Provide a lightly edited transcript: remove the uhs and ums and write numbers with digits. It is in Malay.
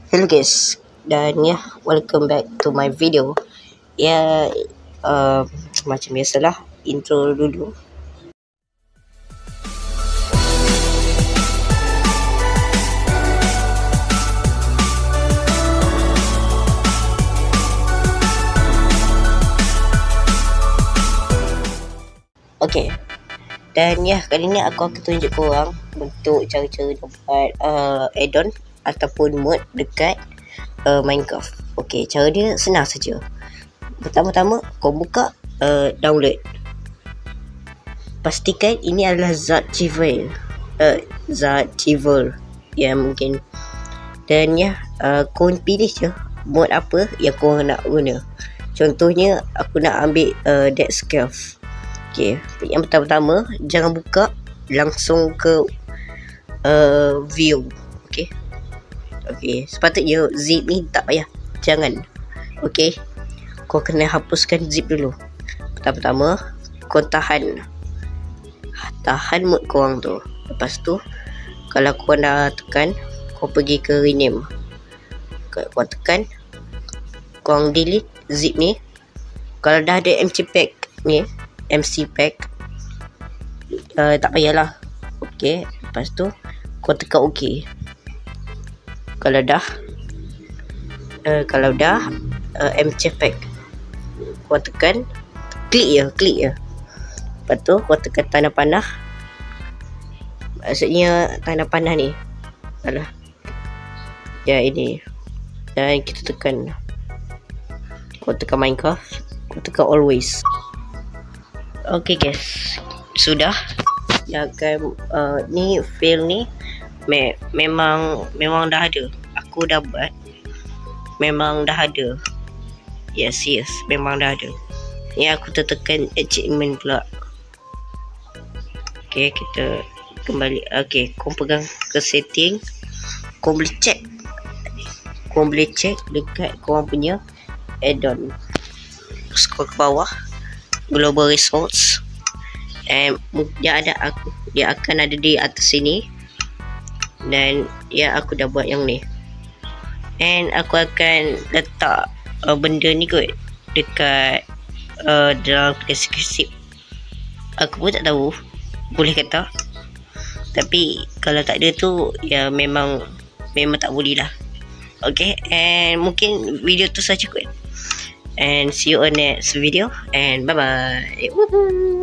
Hello guys, dan ya, welcome back to my video. Ya, macam biasalah, intro dulu. Okay, dan ya, kali ni aku akan tunjuk korang untuk cara-cara dapat add-on ataupun mod dekat Minecraft. Okay, cara dia senang saja. Pertama-tama kau buka download. Pastikan ini adalah Zarchival. Ya, mungkin. Dan ya, kau pilih je mod apa yang kau nak guna. Contohnya aku nak ambil Dead Scarf. Okay, yang pertama jangan buka langsung ke view. Okay, sepatutnya zip ni tak payah, jangan. Okay, kau kena hapuskan zip dulu. Pertama kau tahan mood korang tu. Lepas tu kalau kau dah tekan, kau pergi ke rename. Kau tekan, kau delete zip ni. Kalau dah ada MC pack tak payahlah. Okay, lepas tu kau tekan OK. Kalau dah MC pack, kau tekan klik je. Lepas tu kau tekan tanda panah. Maksudnya tanda panah ni ya, ini. Dan kita tekan, kau tekan Minecraft, kau tekan always. Okay guys, sudah. Ya kan, ni fail ni memang dah ada. Aku dah buat, memang dah ada. Yes, memang dah ada. Ni aku tertekan achievement pula. Okay, kita kembali. Okay, kau pegang ke setting. Kau boleh check dekat korang punya add-on. Scroll ke bawah, global resource, and dia akan ada di atas sini. Dan ya, aku dah buat yang ni, and aku akan letak benda ni kot dekat dalam deskripsi. Aku pun tak tahu boleh ke tak, tapi kalau tak ada tu ya memang tak boleh lah. Okay, and mungkin video tu saja kot, and see you on next video, and bye bye. Woohoo.